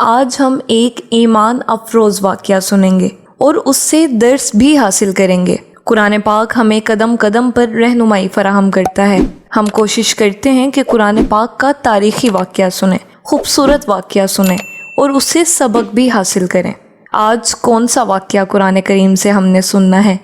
آج ہم ایک ایمان افروز واقعہ سنیں گے اور اس سے درس بھی حاصل کریں گے۔ قرآن پاک ہمیں قدم قدم پر رہنمائی فراہم کرتا ہے۔ ہم کوشش کرتے ہیں کہ قرآن پاک کا تاریخی واقعہ سنیں، خوبصورت واقعہ سنیں اور اس سے سبق بھی حاصل کریں۔ آج کون سا واقعہ قرآن کریم سے ہم نے سننا ہے؟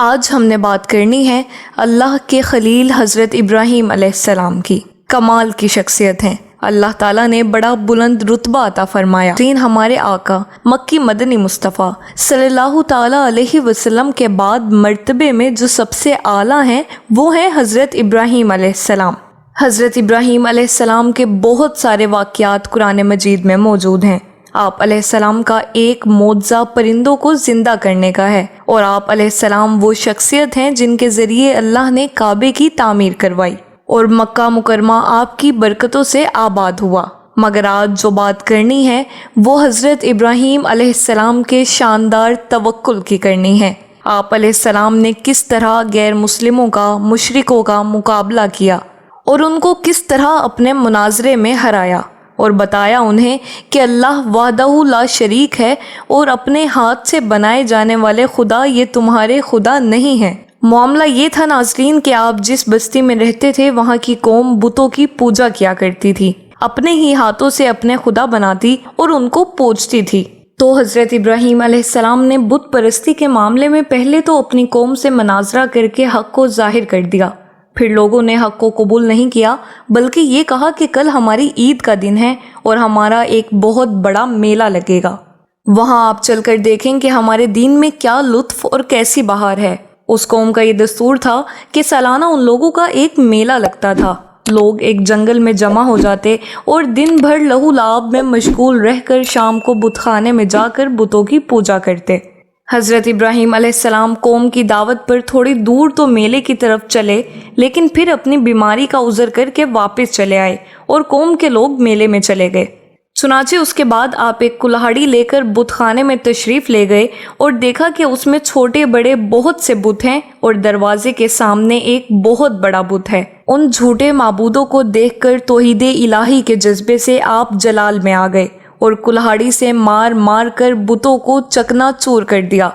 آج ہم نے بات کرنی ہے اللہ کے خلیل حضرت ابراہیم علیہ السلام کی۔ کمال کی شخصیت ہیں۔ اللہ تعالیٰ نے بڑا بلند رتبہ عطا فرمایا۔ ہمارے آقا مکی مدنی مصطفیٰ صلی اللہ تعالیٰ علیہ وسلم کے بعد مرتبے میں جو سب سے اعلیٰ ہیں وہ ہیں حضرت ابراہیم علیہ السلام۔ حضرت ابراہیم علیہ السلام کے بہت سارے واقعات قرآن مجید میں موجود ہیں۔ آپ علیہ السلام کا ایک معجزہ پرندوں کو زندہ کرنے کا ہے، اور آپ علیہ السلام وہ شخصیت ہیں جن کے ذریعے اللہ نے کعبے کی تعمیر کروائی اور مکہ مکرمہ آپ کی برکتوں سے آباد ہوا۔ مگر آج جو بات کرنی ہے وہ حضرت ابراہیم علیہ السلام کے شاندار توکل کی کرنی ہے۔ آپ علیہ السلام نے کس طرح غیر مسلموں کا، مشرکوں کا مقابلہ کیا اور ان کو کس طرح اپنے مناظرے میں ہرایا، اور بتایا انہیں کہ اللہ وحدہ لا شریک ہے اور اپنے ہاتھ سے بنائے جانے والے خدا یہ تمہارے خدا نہیں ہیں۔ معاملہ یہ تھا ناظرین کہ آپ جس بستی میں رہتے تھے وہاں کی قوم بتوں کی پوجا کیا کرتی تھی، اپنے ہی ہاتھوں سے اپنے خدا بناتی اور ان کو پوجتی تھی۔ تو حضرت ابراہیم علیہ السلام نے بت پرستی کے معاملے میں پہلے تو اپنی قوم سے مناظرہ کر کے حق کو ظاہر کر دیا۔ پھر لوگوں نے حق کو قبول نہیں کیا، بلکہ یہ کہا کہ کل ہماری عید کا دن ہے اور ہمارا ایک بہت بڑا میلہ لگے گا، وہاں آپ چل کر دیکھیں کہ ہمارے دین میں کیا لطف اور کیسی بہار ہے۔ اس قوم کا یہ دستور تھا کہ سالانہ ان لوگوں کا ایک میلہ لگتا تھا۔ لوگ ایک جنگل میں جمع ہو جاتے اور دن بھر لہو لعاب میں مشغول رہ کر شام کو بت خانے میں جا کر بتوں کی پوجا کرتے۔ حضرت ابراہیم علیہ السلام قوم کی دعوت پر تھوڑی دور تو میلے کی طرف چلے، لیکن پھر اپنی بیماری کا عذر کر کے واپس چلے آئے اور قوم کے لوگ میلے میں چلے گئے۔ چنانچہ اس کے بعد آپ ایک کلہاڑی لے کر بت خانے میں تشریف لے گئے اور دیکھا کہ اس میں چھوٹے بڑے بہت سے بت ہیں اور دروازے کے سامنے ایک بہت بڑا بت ہے۔ ان جھوٹے معبودوں کو دیکھ کر توحید الہی کے جذبے سے آپ جلال میں آ گئے اور کلہاڑی سے مار مار کر بتوں کو چکنا چور کر دیا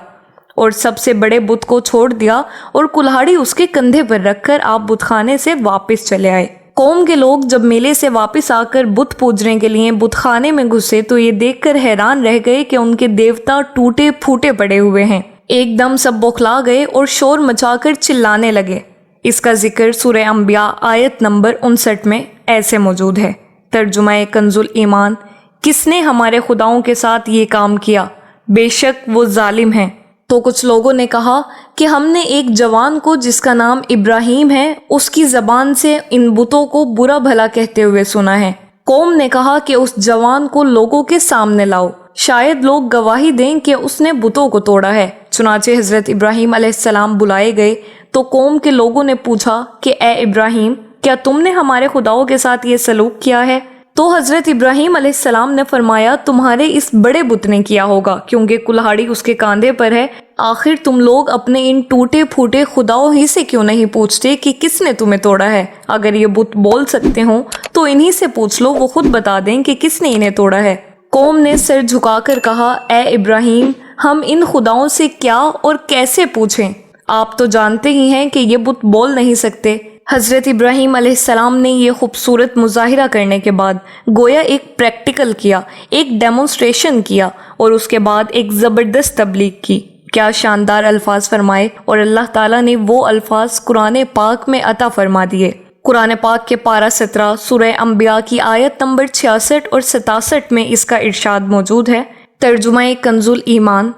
اور سب سے بڑے بت کو چھوڑ دیا، اور کلہاڑی اس کے کندھے پر رکھ کر آپ بت خانے سے واپس چلے آئے۔ قوم کے لوگ جب میلے سے واپس آ کر بت پوجنے کے لیے بت خانے میں گھسے تو یہ دیکھ کر حیران رہ گئے کہ ان کے دیوتا ٹوٹے پھوٹے پڑے ہوئے ہیں۔ ایک دم سب بوکھلا گئے اور شور مچا کر چلانے لگے۔ اس کا ذکر سورہ انبیاء آیت نمبر 59 میں ایسے موجود ہے۔ ترجمہ کنز الایمان: کس نے ہمارے خداؤں کے ساتھ یہ کام کیا؟ بے شک وہ ظالم ہیں۔ تو کچھ لوگوں نے کہا کہ ہم نے ایک جوان کو جس کا نام ابراہیم ہے اس کی زبان سے ان بتوں کو برا بھلا کہتے ہوئے سنا ہے۔ قوم نے کہا کہ اس جوان کو لوگوں کے سامنے لاؤ، شاید لوگ گواہی دیں کہ اس نے بتوں کو توڑا ہے۔ چنانچہ حضرت ابراہیم علیہ السلام بلائے گئے تو قوم کے لوگوں نے پوچھا کہ اے ابراہیم، کیا تم نے ہمارے خداؤں کے ساتھ یہ سلوک کیا ہے؟ تو حضرت ابراہیم علیہ السلام نے فرمایا تمہارے اس بڑے بت نے کیا ہوگا، کیونکہ کلہاڑی اس کے کاندھے پر ہے۔ آخر تم لوگ اپنے ان ٹوٹے پھوٹے خداؤں ہی سے کیوں نہیں پوچھتے کہ کس نے تمہیں توڑا ہے؟ اگر یہ بت بول سکتے ہوں تو انہی سے پوچھ لو، وہ خود بتا دیں کہ کس نے انہیں توڑا ہے۔ قوم نے سر جھکا کر کہا اے ابراہیم، ہم ان خداؤں سے کیا اور کیسے پوچھیں؟ آپ تو جانتے ہی ہیں کہ یہ بت بول نہیں سکتے۔ حضرت ابراہیم علیہ السلام نے یہ خوبصورت مظاہرہ کرنے کے بعد گویا ایک پریکٹیکل کیا، ایک ڈیمونسٹریشن کیا، اور اس کے بعد ایک زبردست تبلیغ کی۔ کیا شاندار الفاظ فرمائے، اور اللہ تعالیٰ نے وہ الفاظ قرآن پاک میں عطا فرما دیے۔ قرآن پاک کے پارہ 17 سورہ انبیاء کی آیت نمبر 66 اور 67 میں اس کا ارشاد موجود ہے۔ ترجمہ کنز الایمان: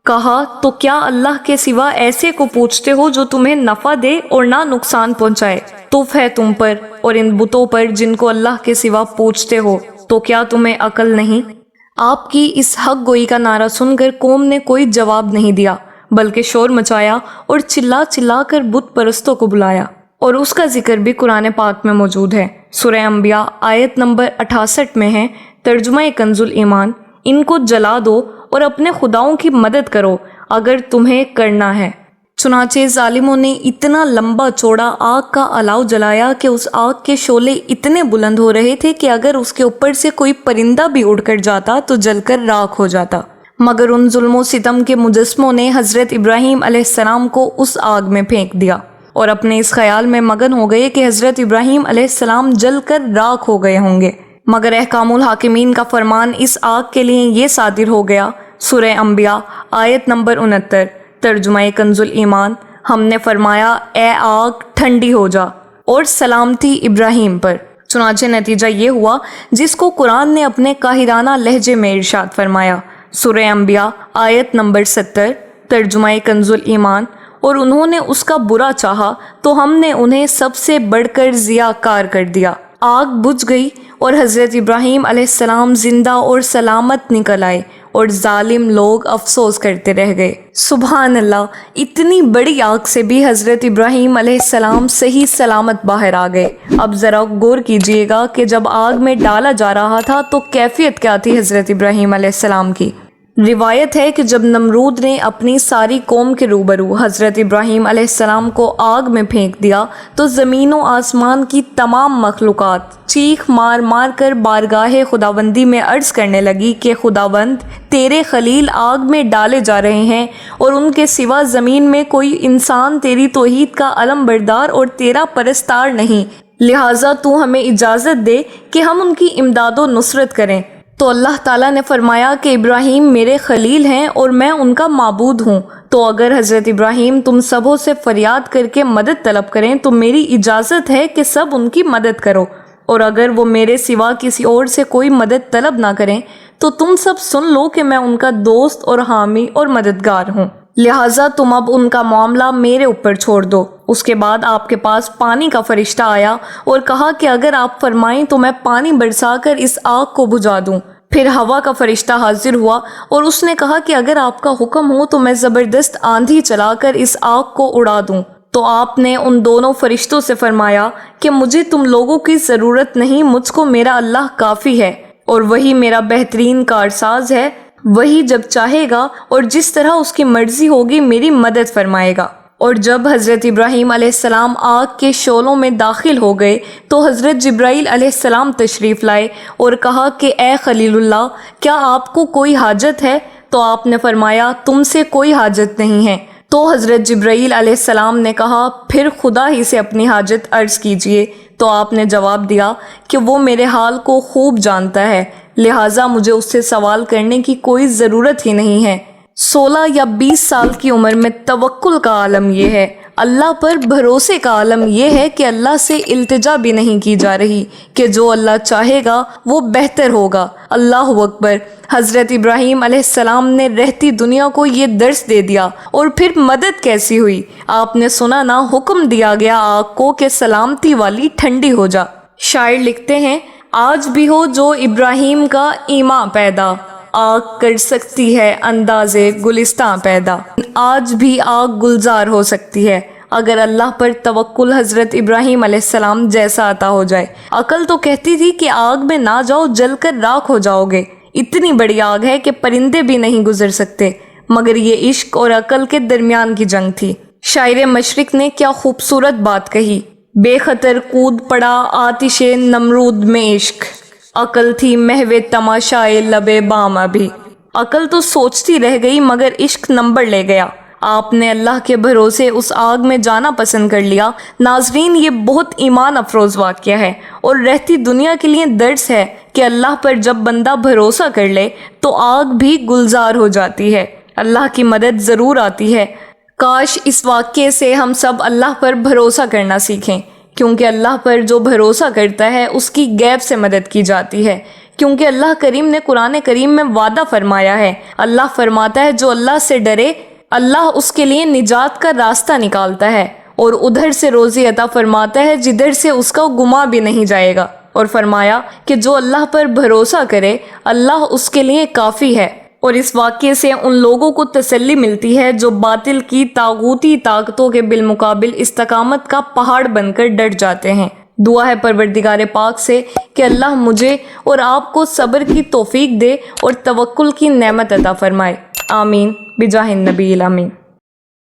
کہا تو کیا اللہ کے سوا ایسے کو پوچھتے ہو جو تمہیں نفع دے اور نہ نقصان پہنچائے؟ توف ہے تم پر اور ان بتوں پر جن کو اللہ کے سوا پوچھتے ہو، تو کیا تمہیں عقل نہیں؟ آپ کی اس حق گوئی کا نعرہ سن کر قوم نے کوئی جواب نہیں دیا، بلکہ شور مچایا اور چلا چلا کر بت پرستوں کو بلایا، اور اس کا ذکر بھی قرآن پاک میں موجود ہے۔ سورہ انبیاء آیت نمبر 68 میں ہے۔ ترجمہ کنز الایمان: ان کو جلا دو اور اپنے خداؤں کی مدد کرو اگر تمہیں کرنا ہے۔ चुनाचे जालिमों ने इतना लंबा चौड़ा आग का अलाव जलाया कि उस आग के शोले इतने बुलंद हो रहे थे कि अगर उसके ऊपर से कोई परिंदा भी उड़कर जाता तो जलकर राख हो जाता। मगर उन जुल्मों सितम के मुजस्मों ने हज़रत इब्राहीम अलैहिस्सलाम को उस आग में फेंक दिया और अपने इस ख्याल में मगन हो गए कि हज़रत इब्राहीम अलैहिस्सलाम जलकर राख हो गए होंगे। मगर अहकामुल हाकिमीन का फरमान इस आग के लिए ये सादिर हो गया। सूरह अंबिया आयत नंबर 69, तर्जुमा कंजुल ईमान। हमने फरमाया, ए आग ठंडी हो जा और सलामती इब्राहीम पर। चुनाचे नतीजा ये हुआ जिसको कुरान ने अपने काहिराना लहजे में इरशाद फरमाया। सूरह अंबिया आयत नंबर 70, तर्जुमा कंजुल ईमान। और उन्होंने उसका बुरा चाहा तो हमने उन्हें सबसे बढ़कर ज़ियाकार कर दिया। आग बुझ गई और हज़रत इब्राहीम अलैहिस्सलाम जिंदा और सलामत निकल आए और जालिम लोग अफसोस करते रह गए। सुभान अल्लाह, इतनी बड़ी आग से भी हज़रत इब्राहीम अलैहिस्सलाम सही सलामत बाहर आ गए। अब ज़रा गौर कीजिएगा कि जब आग में डाला जा रहा था तो कैफियत क्या थी हज़रत इब्राहीम अलैहिस्सलाम की। रिवायत है कि जब नमरूद ने अपनी सारी कौम के रूबरू हज़रत इब्राहीम अलैहिस्सलाम को आग में फेंक दिया तो ज़मीन व आसमान की तमाम मखलूक़ात चीख मार मार कर बारगाह खुदाबंदी में अर्ज़ करने लगी कि खुदाबंद, तेरे खलील आग में डाले जा रहे हैं और उनके सिवा ज़मीन में कोई इंसान तेरी तौहीद का अलम बरदार और तेरा परस्तार नहीं, लिहाजा तू हमें इजाज़त दे कि हम उनकी इमदाद व नुसरत करें। तो अल्लाह ताला ने फरमाया कि इब्राहीम मेरे खलील हैं और मैं उनका माबूद हूँ। तो अगर हज़रत इब्राहीम तुम सबों से फरियाद करके मदद तलब करें तो मेरी इजाज़त है कि सब उनकी मदद करो, और अगर वो मेरे सिवा किसी और से कोई मदद तलब ना करें तो तुम सब सुन लो कि मैं उनका दोस्त और हामी और मददगार हूँ। लिहाजा तुम अब उनका मामला मेरे ऊपर छोड़ दो। उसके बाद आपके पास पानी का फरिश्ता आया और कहा कि अगर आप फरमाएं तो मैं पानी बरसाकर इस आग को बुझा दूं। फिर हवा का फरिश्ता हाजिर हुआ और उसने कहा कि अगर आपका हुक्म हो तो मैं ज़बरदस्त आंधी चलाकर इस आग को उड़ा दूं। तो आपने उन दोनों फरिश्तों से फरमाया कि मुझे तुम लोगों की ज़रूरत नहीं, मुझको मेरा अल्लाह काफ़ी है और वही मेरा बेहतरीन कारसाज है। वही जब चाहेगा और जिस तरह उसकी मर्जी होगी मेरी मदद फरमाएगा। और जब हज़रत इब्राहीम अलैहिस्सलाम आग के शोलों में दाखिल हो गए तो हज़रत जिब्राईल अलैहिस्सलाम तशरीफ़ लाए और कहा कि ए खलीलुल्लाह, क्या आपको कोई हाजत है? तो आपने फरमाया, तुमसे कोई हाजत नहीं है। तो हज़रत जिब्राईल अलैहिस्सलाम ने कहा, फिर खुदा ही से अपनी हाजत अर्ज़ कीजिए। तो आपने जवाब दिया कि वो मेरे हाल को खूब जानता है, लिहाजा मुझे उससे सवाल करने की कोई ज़रूरत ही नहीं है। 16 या 20 साल की उम्र में तवक्कुल का आलम यह है, अल्लाह पर भरोसे का आलम यह है कि अल्लाह से इल्तिजा भी नहीं की जा रही कि जो अल्लाह चाहेगा वो बेहतर होगा। अल्लाह अकबर। हज़रत इब्राहीम अलैहिस्सलाम ने रहती दुनिया को ये दर्स दे दिया। और फिर मदद कैसी हुई? आपने सुना ना, हुक्म दिया गया आग को कि सलामती वाली ठंडी हो जा। शायर लिखते हैं, आज भी हो जो इब्राहीम का ईमान पैदा, आग कर सकती है अंदाज़े गुलिस्तां पैदा। आज भी आग गुलजार हो सकती है अगर अल्लाह पर तवक्कुल हज़रत इब्राहीम अलैहिस्सलाम जैसा अता हो जाए। अकल तो कहती थी कि आग में ना जाओ, जलकर राख हो जाओगे। इतनी बड़ी आग है कि परिंदे भी नहीं गुजर सकते। मगर ये इश्क और अकल के दरमियान की जंग थी। शायर मशरिक ने क्या खूबसूरत बात कही, बेखतर कूद पड़ा आतिशे नमरूद में इश्क, अकल थी महवे तमाशाए लबे बाम अभी। अकल तो सोचती रह गई मगर इश्क नंबर ले गया। आपने अल्लाह के भरोसे उस आग में जाना पसंद कर लिया। नाजरीन, ये बहुत ईमान अफरोज़ वाक़या है और रहती दुनिया के लिए दर्स है कि अल्लाह पर जब बंदा भरोसा कर ले तो आग भी गुलजार हो जाती है, अल्लाह की मदद ज़रूर आती है। काश इस वाक़ये से हम सब अल्लाह पर भरोसा करना सीखें, क्योंकि अल्लाह पर जो भरोसा करता है उसकी गैब से मदद की जाती है। क्योंकि अल्लाह करीम ने कुरान करीम में वादा फरमाया है, अल्लाह फरमाता है जो अल्लाह से डरे अल्लाह उसके लिए निजात का रास्ता निकालता है और उधर से रोज़ी अता फरमाता है जिधर से उसका गुमा भी नहीं जाएगा। और फरमाया कि जो अल्लाह पर भरोसा करे अल्लाह उसके लिए काफ़ी है। और इस वाक़ये से उन लोगों को तसल्ली मिलती है जो बातिल की तागूती ताकतों के बिलमुकाबिल इस्तकामत का पहाड़ बनकर डट जाते हैं। दुआ है परवरदिगार पाक से कि अल्लाह मुझे और आपको सब्र की तौफीक दे और तवक्कुल की नेमत अता फरमाए। आमीन बिजाहिन नबी आमीन।